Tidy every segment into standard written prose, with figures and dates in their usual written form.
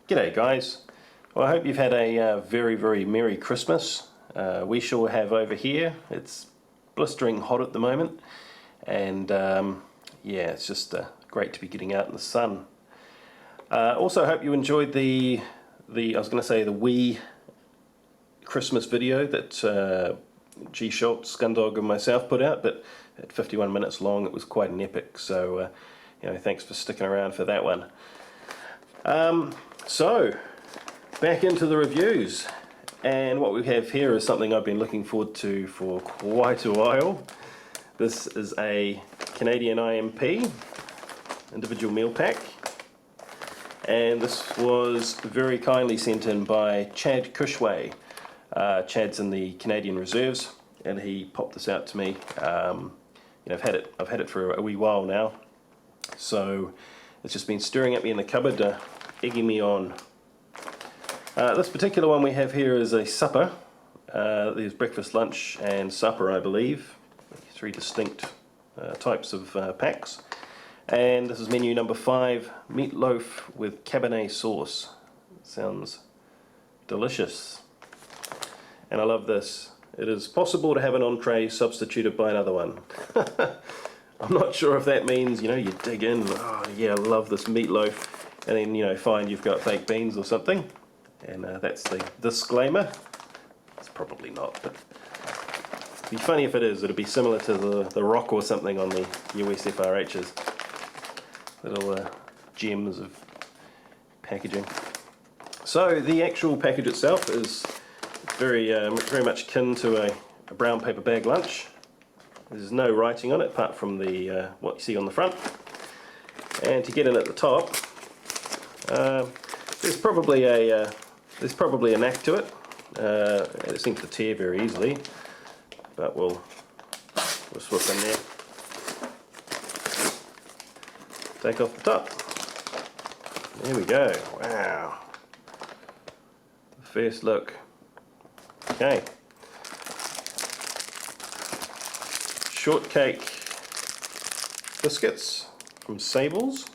G'day guys. Well, I hope you've had a very Merry Christmas. We sure have over here. It's blistering hot at the moment, and yeah, it's just great to be getting out in the sun. Also, I hope you enjoyed the I was going to say the wee Christmas video that G. Schultz, Scundog and myself put out, but at 51 minutes long it was quite an epic, so you know, thanks for sticking around for that one. So back into the reviews, and what we have here is something I've been looking forward to for quite a while. This is a Canadian IMP individual meal pack, and this was very kindly sent in by Chad Cushway. Chad's in the Canadian Reserves, and he popped this out to me. You know, I've had it for a wee while now, so it's just been stirring at me in the cupboard, egging me on. This particular one we have here is a supper. There's breakfast, lunch and supper, I believe. 3 distinct types of packs. And this is menu number 5, meatloaf with Cabernet sauce. Sounds delicious. And I love this. It is possible to have an entree substituted by another one. I'm not sure if that means, you know, you dig in, oh yeah, I love this meatloaf, and then, you know, find you've got baked beans or something. And that's the disclaimer. It's probably not, but it'd be funny if it is. It'd be similar to the rock or something on the USFRHs. Little gems of packaging. So the actual package itself is very much akin to a brown paper bag lunch. There's no writing on it apart from the what you see on the front. And to get in at the top, there's probably a knack to it. It seems to tear very easily, but we'll swap in there. Take off the top. There we go. Wow. First look. Okay. Shortcake biscuits from Sable's.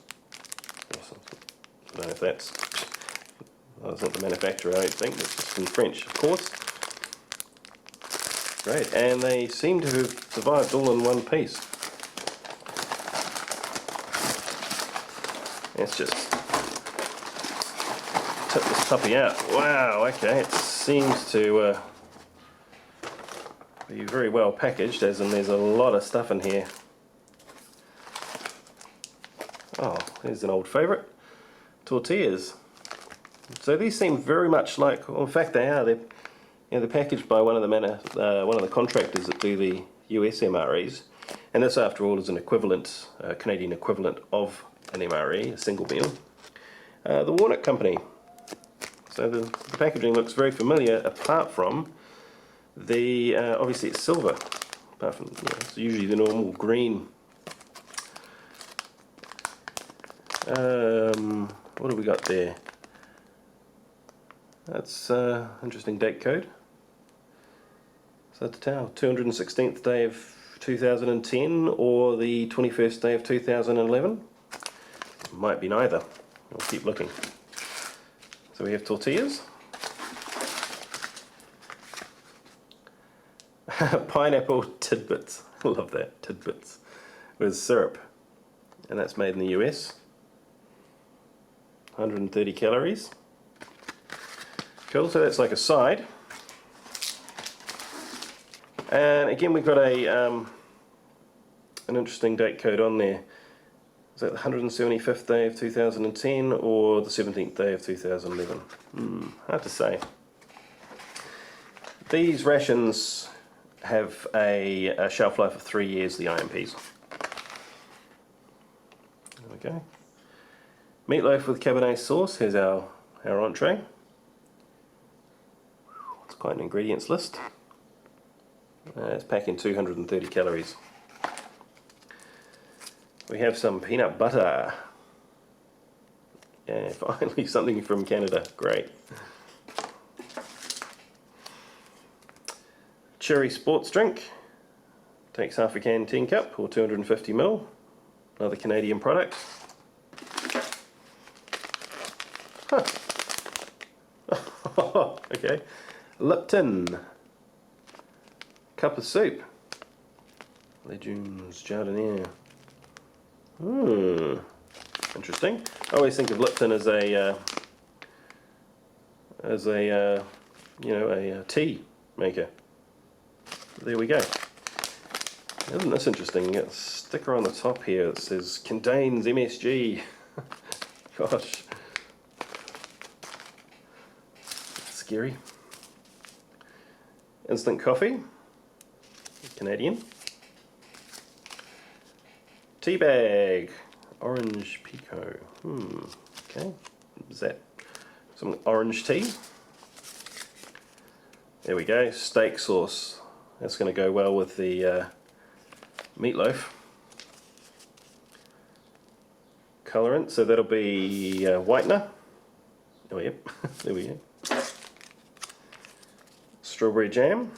I don't know if that's... Well, it's not the manufacturer, I don't think. It's just in French, of course. Great, and they seem to have survived all in one piece. Let's just tip this puppy out. Wow, okay, it seems to be very well packaged, as in there's a lot of stuff in here. Oh, here's an old favourite. Tortillas. So these seem very much like, well, in fact they are. They're packaged by one of the contractors that do the US MREs, and this, after all, is an equivalent, Canadian equivalent of an MRE, a single meal. The Walnut Company. So the packaging looks very familiar, apart from the obviously it's silver. Apart from, you know, it's usually the normal green. What have we got there? That's interesting date code. So that's 216th day of 2010 or the 21st day of 2011. Might be neither. We'll keep looking. So we have tortillas. Pineapple tidbits. I love that, tidbits. With syrup. And that's made in the US. 130 calories. Cool, so that's like a side. And again we've got an interesting date code on there. Is that the 175th day of 2010 or the 17th day of 2011? Hard to say. These rations have a shelf life of 3 years, the IMPs. There we go. Meatloaf with Cabernet sauce, here's our entree. It's quite an ingredients list. It's packing 230 calories. We have some peanut butter. Yeah, finally something from Canada. Great. Cherry sports drink. Takes half a can 10 cup or 250 ml. Another Canadian product. Huh. Okay. Lipton. Cup of soup. Legumes, jardiniere. Interesting. I always think of Lipton as a tea maker. There we go. Isn't this interesting? Got a sticker on the top here that says contains MSG. Gosh. Scary. Instant coffee. Canadian. Tea bag. Orange Pico. Okay. Is that some orange tea? There we go. Steak sauce. That's going to go well with the meatloaf. Colorant. So that'll be whitener. Oh, yep. There we go. Strawberry jam.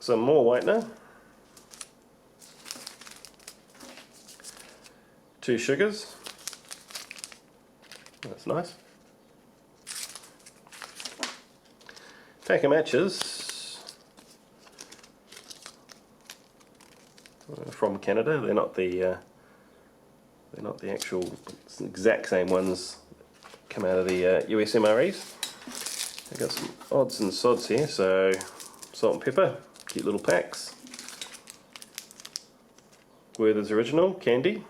Some more whitener. 2 sugars. That's nice. Pack of matches from Canada. They're not the actual exact same ones that come out of the US MREs. I've got some odds and sods here. So salt and pepper, cute little packs. Werther's Original candy.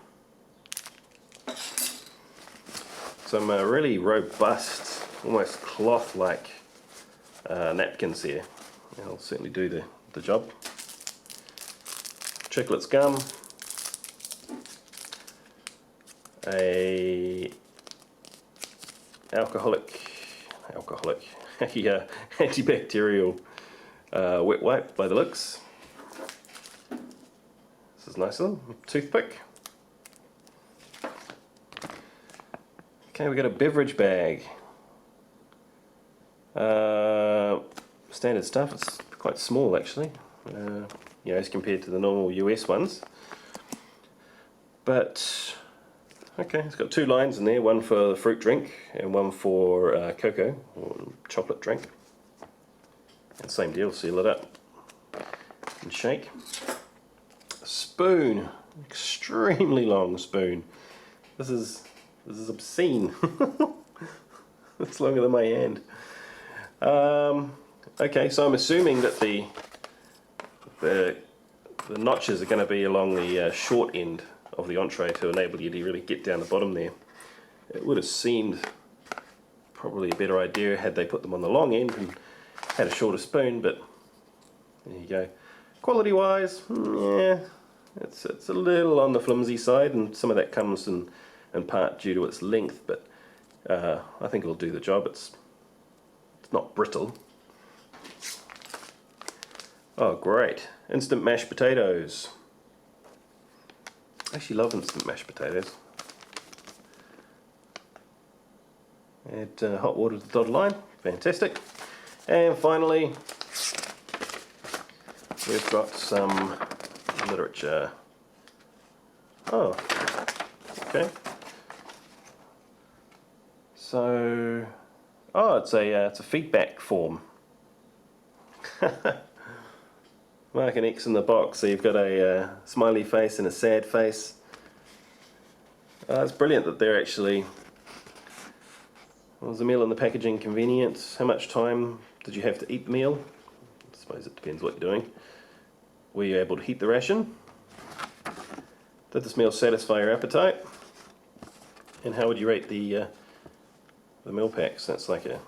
Some really robust, almost cloth-like napkins here. They'll certainly do the job. Chiclets gum. A antibacterial wet wipe by the looks. This is nice one. Toothpick. Okay, we got a beverage bag. Standard stuff. It's quite small actually, as compared to the normal US ones. But okay, it's got 2 lines in there. One for the fruit drink and one for cocoa or chocolate drink. And same deal. Seal it up and shake. A spoon. Extremely long spoon. This is obscene. It's longer than my hand. Okay, so I'm assuming that the notches are going to be along the short end of the entree to enable you to really get down the bottom there. It would have seemed probably a better idea had they put them on the long end and had a shorter spoon, but there you go. Quality wise, yeah, it's a little on the flimsy side, and some of that comes in part due to its length, but I think it'll do the job. It's not brittle. Oh great, instant mashed potatoes. I actually love instant mashed potatoes. Add hot water to the dotted line, fantastic. And finally, we've got some literature. Oh, okay. So, it's a feedback form. Mark an X in the box, so you've got a smiley face and a sad face. It's brilliant that they're actually... Was the meal in the packaging convenient? How much time did you have to eat the meal? I suppose it depends what you're doing. Were you able to heat the ration? Did this meal satisfy your appetite? And how would you rate the meal packs? That's like an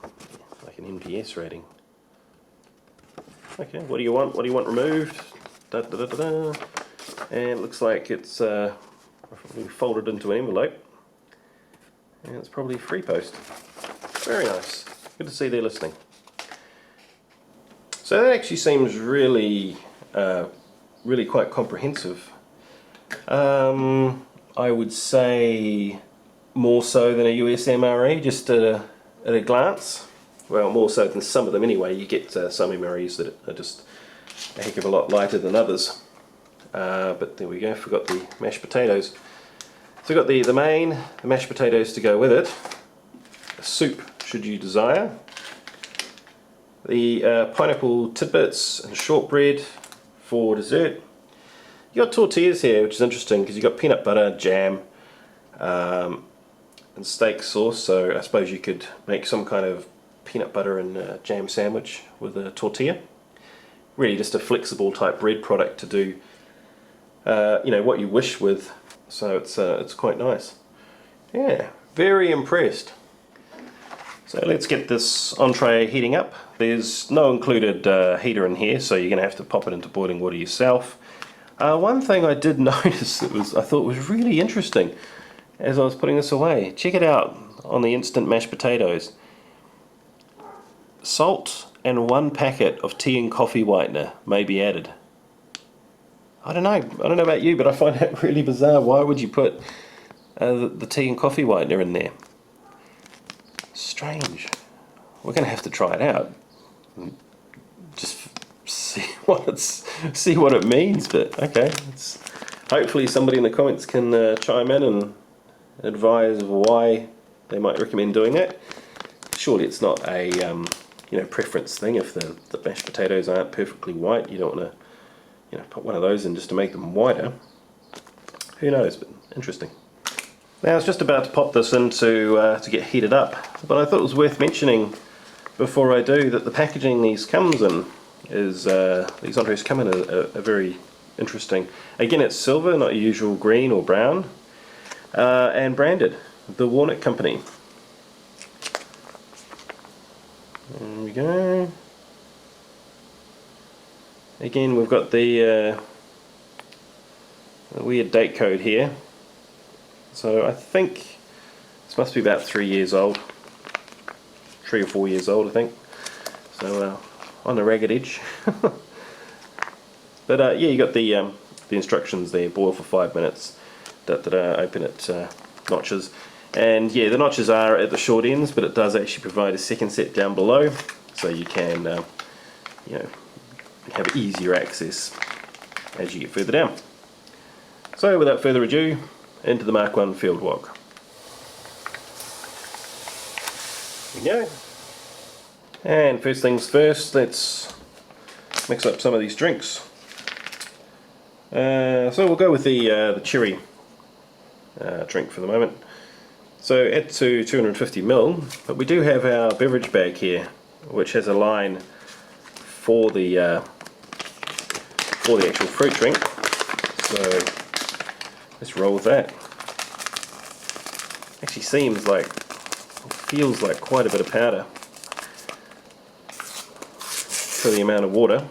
NPS rating. Okay, what do you want? What do you want removed? Da, da, da, da, da. And it looks like it's folded into an envelope. And it's probably free post. Very nice. Good to see they're listening. So that actually seems really, really quite comprehensive. I would say more so than a US MRE, just at a glance. Well, more so than some of them anyway. You get some MREs that are just a heck of a lot lighter than others. But there we go, forgot the mashed potatoes. So we've got the mashed potatoes to go with it. soup should you desire. The pineapple tidbits and shortbread for dessert. You got tortillas here, which is interesting because you got peanut butter, jam, and steak sauce. So I suppose you could make some kind of peanut butter and jam sandwich with a tortilla. Really, just a flexible type bread product to do, you know, what you wish with. So it's quite nice. Yeah, very impressed. So let's get this entree heating up. There's no included heater in here, so you're going to have to pop it into boiling water yourself. One thing I did notice that I thought was really interesting as I was putting this away. Check it out on the instant mashed potatoes. Salt and 1 packet of tea and coffee whitener may be added. I don't know about you, but I find that really bizarre. Why would you put the tea and coffee whitener in there? Strange. We're going to have to try it out. Just see what it means. But okay, hopefully somebody in the comments can chime in and advise why they might recommend doing that. Surely it's not a you know, preference thing. If the mashed potatoes aren't perfectly white, you don't want to, you know, put one of those in just to make them whiter. Who knows? But interesting. Now I was just about to pop this into to get heated up, but I thought it was worth mentioning before I do that the packaging these comes in is these entrees come in a very interesting. Again, it's silver, not your usual green or brown, and branded the Walnut Company. There we go. Again, we've got the weird date code here. So I think this must be about 3 years old, 3 or 4 years old I think, so on the ragged edge. But yeah, you got the instructions there: boil for 5 minutes, open at notches, and yeah, the notches are at the short ends, but it does actually provide a second set down below, so you can you know, have easier access as you get further down. So without further ado, into the Mark 1 field wok. There we go. And first things first, let's mix up some of these drinks. So we'll go with the cherry drink for the moment. So add to 250ml, but we do have our beverage bag here, which has a line for the actual fruit drink. So let's roll with that. Actually feels like quite a bit of powder for the amount of water.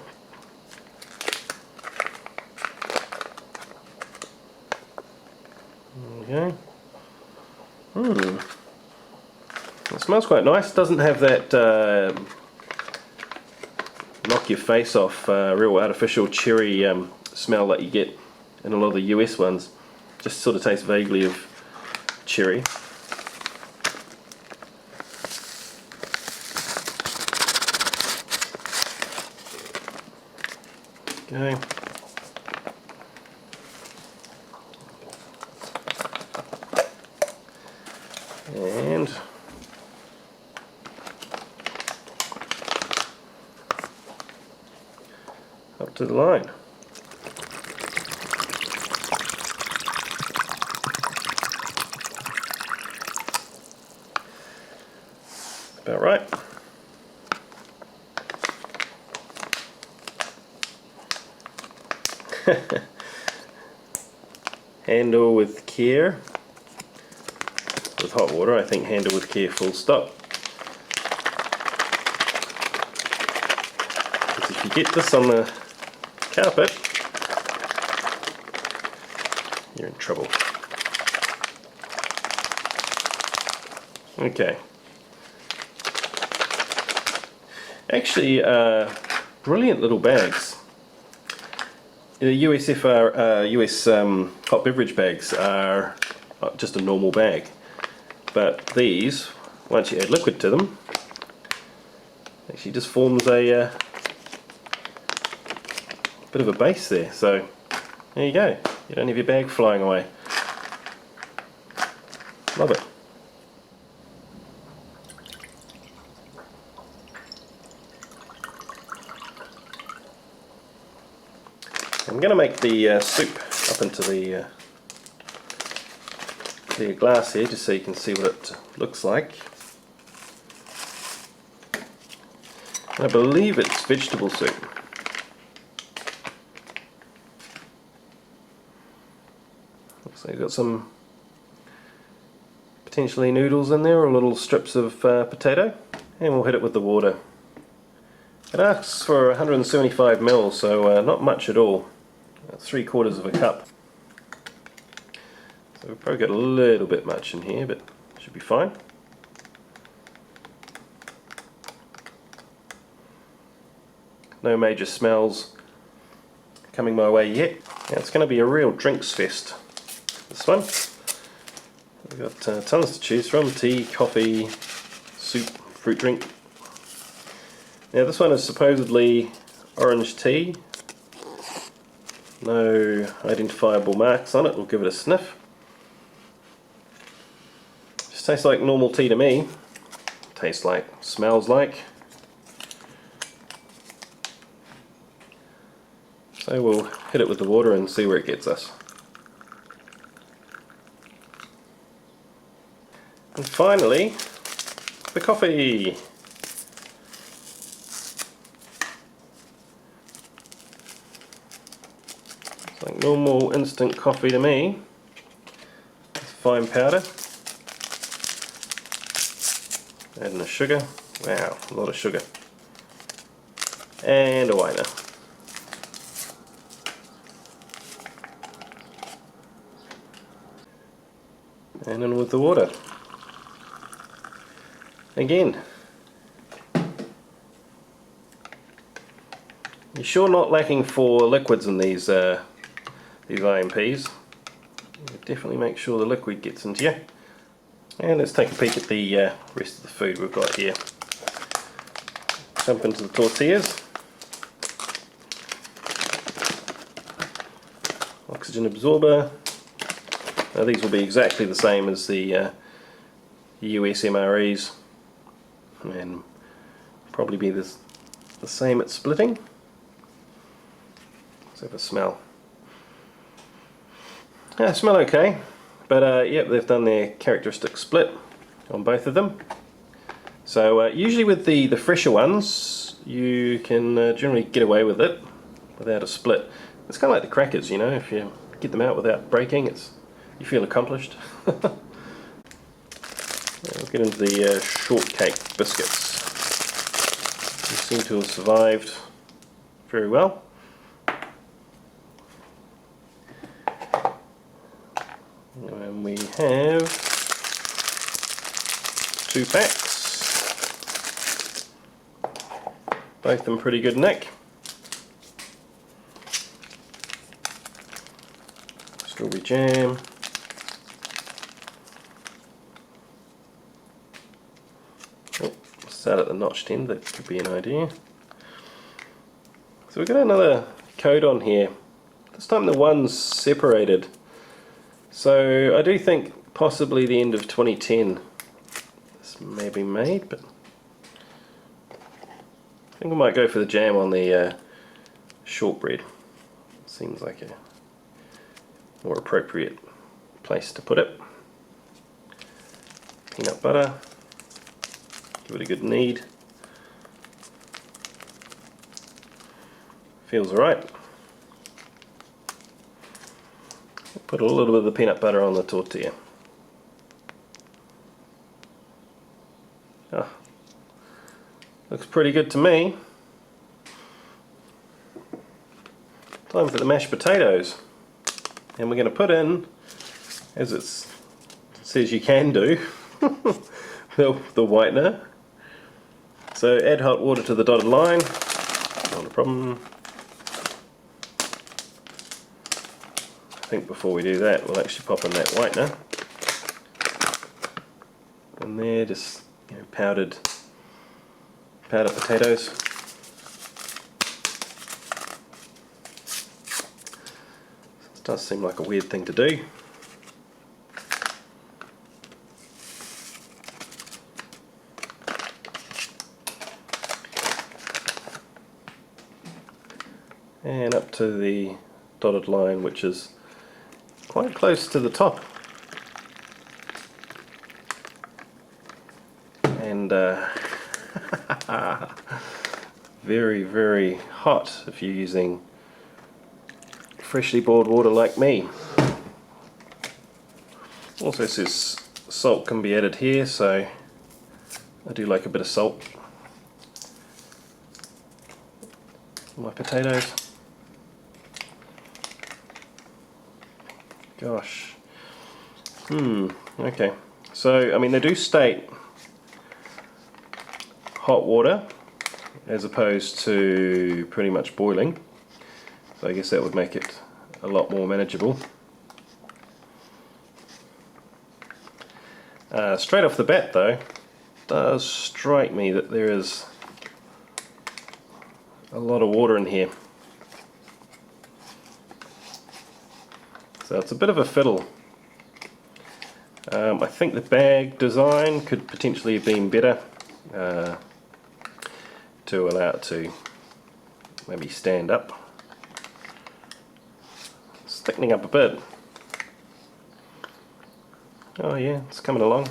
There we go. It smells quite nice. Doesn't have that knock your face off real artificial cherry smell that you get in a lot of the US ones. Just sort of tastes vaguely of cherry. Okay. And up to the line. About right. Handle with care. With hot water, I think handle with care, full stop. Because if you get this on the carpet, you're in trouble. Okay. Actually, brilliant little bags. The US hot beverage bags are just a normal bag, but these, once you add liquid to them, actually just forms a bit of a base there. So there you go. You don't have your bag flying away. Love it. I'm going to make the soup up into the glass here, just so you can see what it looks like. I believe it's vegetable soup. Looks like you've got some potentially noodles in there, or little strips of potato, and we'll hit it with the water. It asks for 175 ml, so not much at all. 3/4 of a cup. So we've probably got a little bit much in here, but should be fine. No major smells coming my way yet. Now it's going to be a real drinks fest, this one. We've got tons to choose from: tea, coffee, soup, fruit drink. Now this one is supposedly orange tea. No identifiable marks on it. We'll give it a sniff. Just tastes like normal tea to me. Tastes like, smells like. So we'll hit it with the water and see where it gets us. And finally, the coffee. It's like normal instant coffee to me. It's fine powder. Adding the sugar. Wow, a lot of sugar. And a whitener. And in with the water. Again, you're sure not lacking for liquids in these IMPs. Definitely make sure the liquid gets into you. And let's take a peek at the rest of the food we've got here. Jump into the tortillas. Oxygen absorber. Now these will be exactly the same as the US MREs, and probably be the same at splitting. Let's have a smell. Smell okay, but yep, they've done their characteristic split on both of them. So usually with the fresher ones, you can generally get away with it without a split. It's kind of like the crackers, you know, if you get them out without breaking, you feel accomplished. We'll get into the shortcake biscuits. They seem to have survived very well. And we have 2 packs. Both in pretty good nick. Strawberry jam. Start at the notched end, that could be an idea. So we've got another code on here. This time the one's separated. So I do think possibly the end of 2010 this may be made, but I think I might go for the jam on the shortbread. Seems like a more appropriate place to put it. Peanut butter. Give it a good knead. Feels alright. Put a little bit of the peanut butter on the tortilla. Oh, looks pretty good to me. Time for the mashed potatoes. And we're going to put in, as it says you can do, the whitener. So add hot water to the dotted line, not a problem. I think before we do that, we'll actually pop in that whitener. And there, just powdered potatoes. This does seem like a weird thing to do. And up to the dotted line, which is quite close to the top. And very, very hot if you're using freshly boiled water like me. Also says salt can be added here, so I do like a bit of salt on my potatoes. Gosh. Okay. So, I mean, they do state hot water as opposed to pretty much boiling. So I guess that would make it a lot more manageable. Straight off the bat though, it does strike me that there is a lot of water in here. So it's a bit of a fiddle. I think the bag design could potentially have been better to allow it to maybe stand up. It's thickening up a bit. Oh yeah, it's coming along.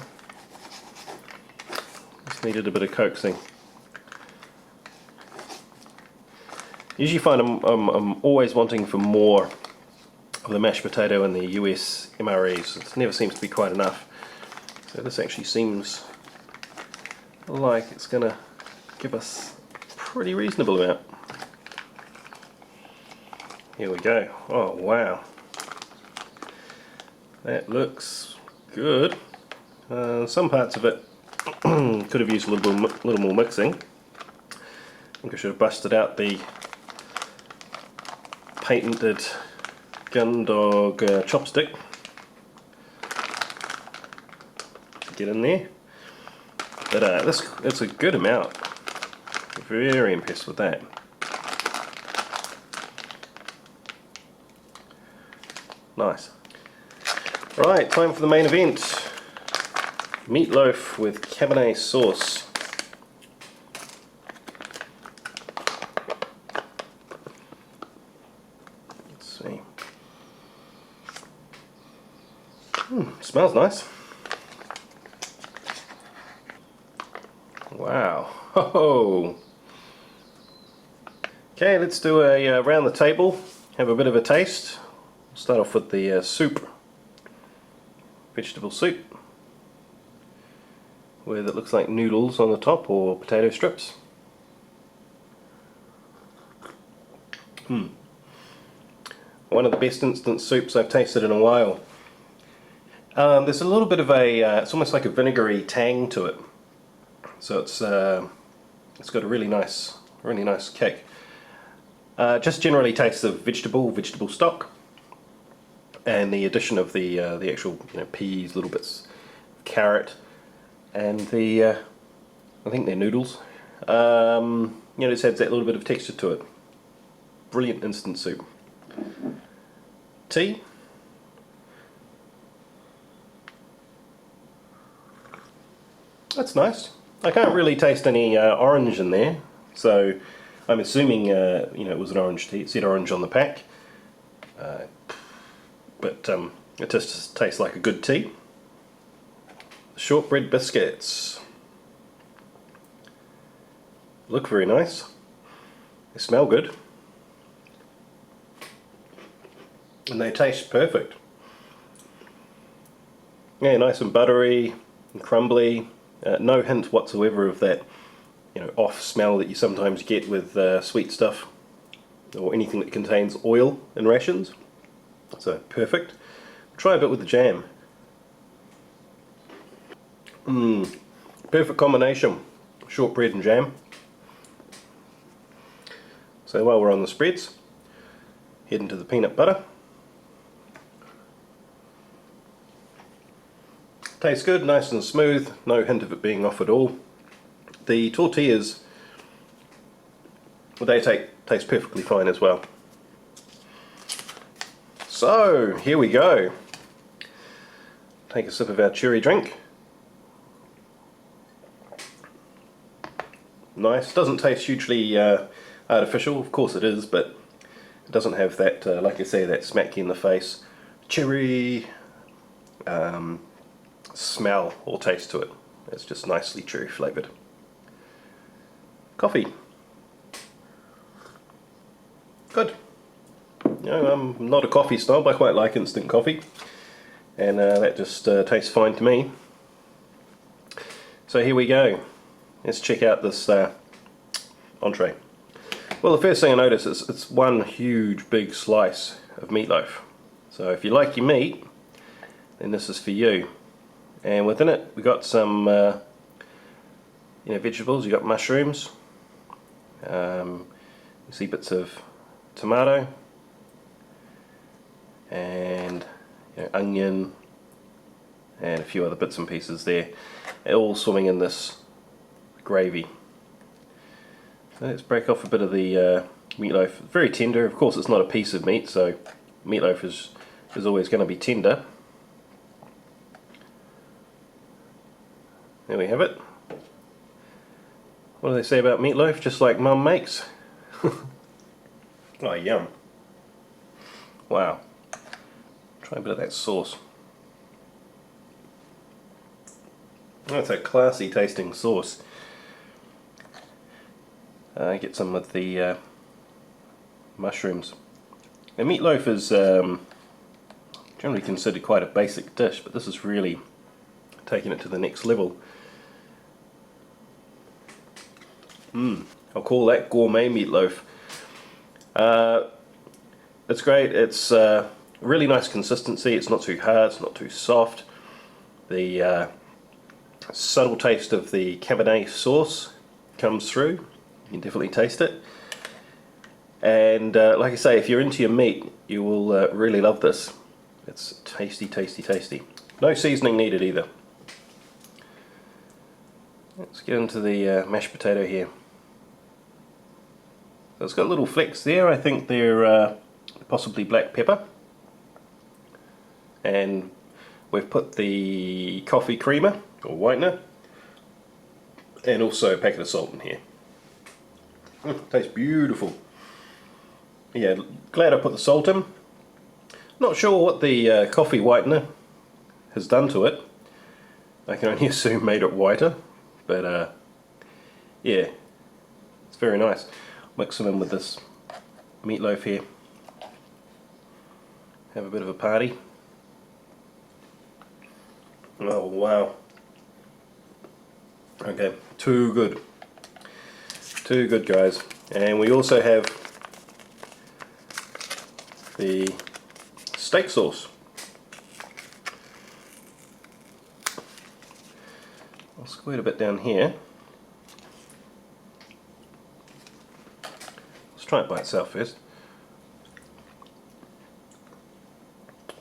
Just needed a bit of coaxing. Usually find I'm always wanting for more of the mashed potato and the US MREs. It never seems to be quite enough. So this actually seems like it's going to give us a pretty reasonable amount. Here we go. Oh wow. That looks good. Some parts of it could have used a little more mixing. I think I should have busted out the patented gun dog chopstick. Get in there. But it's a good amount. Very impressed with that. Nice. Right, time for the main event. Meatloaf with Cabernet sauce. Let's see. Smells nice. Wow. Ho-ho. Okay, let's do a round the table. Have a bit of a taste. Start off with the soup. Vegetable soup. Where it looks like noodles on the top or potato strips. One of the best instant soups I've tasted in a while. There's a little bit of a, it's almost like a vinegary tang to it. So it's got a really nice kick. Just generally tastes of vegetable stock, and the addition of the actual peas, little bits of carrot, and the I think they're noodles. Just adds that little bit of texture to it. Brilliant instant soup. Tea. That's nice. I can't really taste any orange in there, so I'm assuming it was an orange tea. It said orange on the pack, but it just tastes like a good tea. Shortbread biscuits look very nice. They smell good, and they taste perfect. Yeah, nice and buttery and crumbly. No hint whatsoever of that off smell that you sometimes get with sweet stuff or anything that contains oil in rations. So perfect. Try a bit with the jam. Perfect combination, shortbread and jam. So while we're on the spreads, head into the peanut butter. Tastes good, nice and smooth, no hint of it being off at all. The tortillas, well, they taste perfectly fine as well. So, here we go. Take a sip of our cherry drink. Nice, doesn't taste hugely artificial, of course it is, but It doesn't have that, like I say, that smack you in the face cherry smell or taste to it. It's just nicely cherry flavoured. Coffee. Good. You know, I'm not a coffee snob, I quite like instant coffee, and that just tastes fine to me. So here we go. Let's check out this entree. Well, the first thing I notice is it's one huge big slice of meatloaf. So if you like your meat, then this is for you. And within it we got some vegetables. You got mushrooms, you see bits of tomato, and onion, and a few other bits and pieces there, all swimming in this gravy. So let's break off a bit of the meatloaf. Very tender. Of course, it's not a piece of meat, so meatloaf is always going to be tender. There we have it. What do they say about meatloaf? Just like Mum makes. Oh, yum. Wow. Try a bit of that sauce. That's a classy tasting sauce. Get some of the mushrooms. And meatloaf is generally considered quite a basic dish, but this is really taking it to the next level. I'll call that gourmet meatloaf. It's great. It's really nice consistency. It's not too hard, it's not too soft. The subtle taste of the Cabernet sauce comes through. You can definitely taste it. And like I say, if you're into your meat, you will really love this. It's tasty, tasty, tasty. No seasoning needed either. Let's get into the mashed potato here. So it's got little flecks there. I think they're possibly black pepper. And we've put the coffee creamer or whitener, and also a packet of salt in here. Tastes beautiful. Yeah, glad I put the salt in. Not sure what the coffee whitener has done to it. I can only assume made it whiter, but yeah, it's very nice. Mix them in with this meatloaf here. Have a bit of a party. Oh wow. Okay, too good. Too good, guys. And we also have the steak sauce. I'll squirt a bit down here. Let's try it by itself first.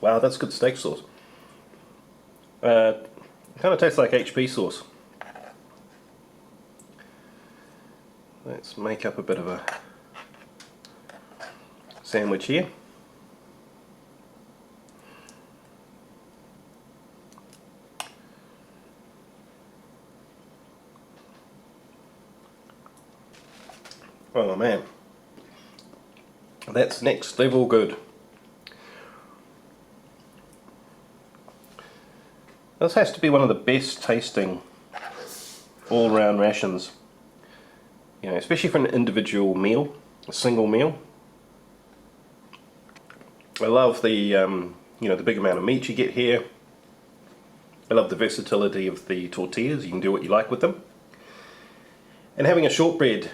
Wow, that's good steak sauce. It kind of tastes like HP sauce. Let's make up a bit of a sandwich here. Oh man, that's next level good. This has to be one of the best tasting all-round rations. You know, especially for an individual meal, a single meal. I love the the big amount of meat you get here. I love the versatility of the tortillas. You can do what you like with them. And having a shortbread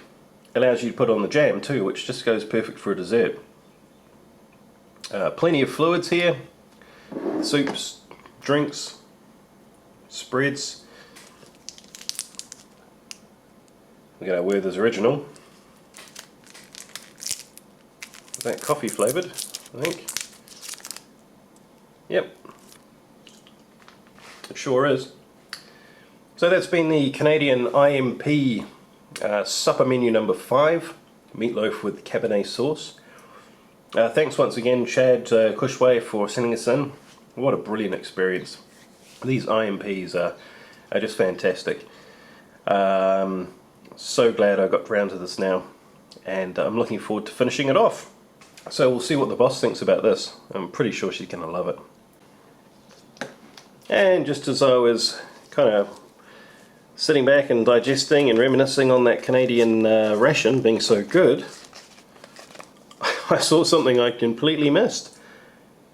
allows you to put on the jam too, which just goes perfect for a dessert. Plenty of fluids here. Soups, drinks, spreads. We got our Werther's Original. Is that coffee flavoured, I think? Yep. It sure is. So that's been the Canadian IMP supper menu number 5, meatloaf with Cabernet sauce. Thanks once again, Chad Cushway, for sending us in. What a brilliant experience. These IMPs are just fantastic. So glad I got round to this now, and I'm looking forward to finishing it off. So we'll see what the boss thinks about this. I'm pretty sure she's going to love it. And just as I was kind of sitting back and digesting and reminiscing on that Canadian ration being so good, I saw something I completely missed.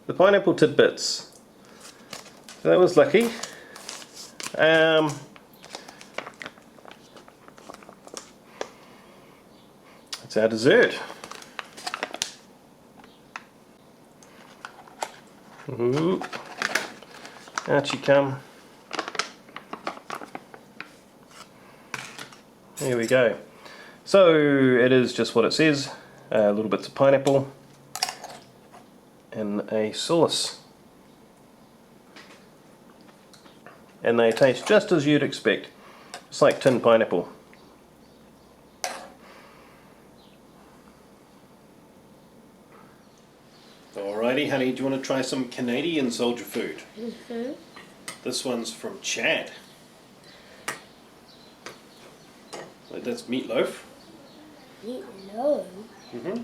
The pineapple tidbits. So that was lucky. It's our dessert. Ooh. Out you come. There we go. So it is just what it says. Little bits of pineapple and a sauce. And they taste just as you'd expect. It's like tinned pineapple. Alrighty, honey, do you want to try some Canadian soldier food? Mm-hmm. This one's from Chad. That's Meatloaf. Meatloaf? Mm-hmm.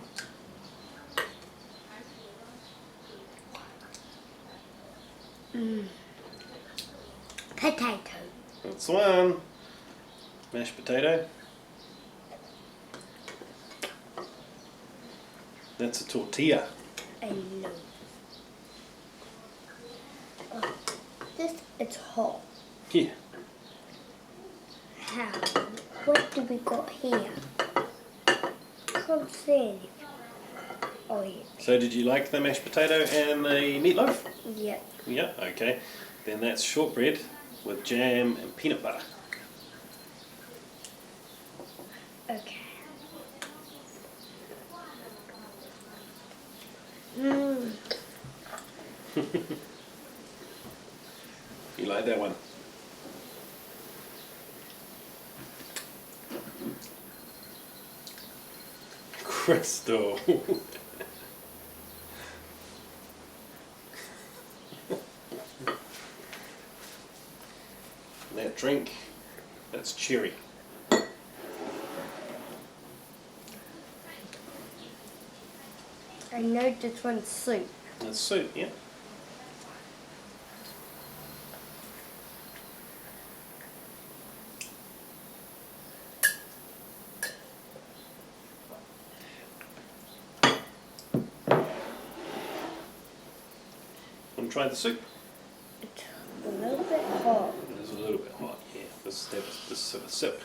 Potato. That's the one. Mashed potato. That's a tortilla. I know. Oh, it's hot. Yeah. How? What do we got here? Can't see anything. Oh yeah. So did you like the mashed potato and the meatloaf? Yep. Yeah, okay. Then that's shortbread with jam and peanut butter. Okay. Mmm. You like that one? Crystal. That drink, that's cherry. I know this one's soup. That's soup, yeah. Want to try the soup? It's a little bit hot. It is a little bit hot, yeah. This sort of sip.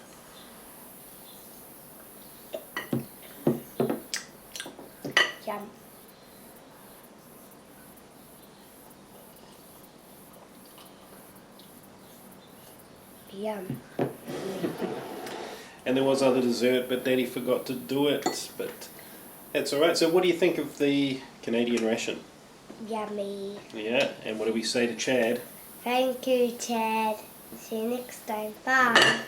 Yum. Yum. And there was other dessert, but Daddy forgot to do it. But that's alright. So what do you think of the Canadian ration? Yummy. Yeah, and what do we say to Chad? Thank you, Chad. See you next time. Bye.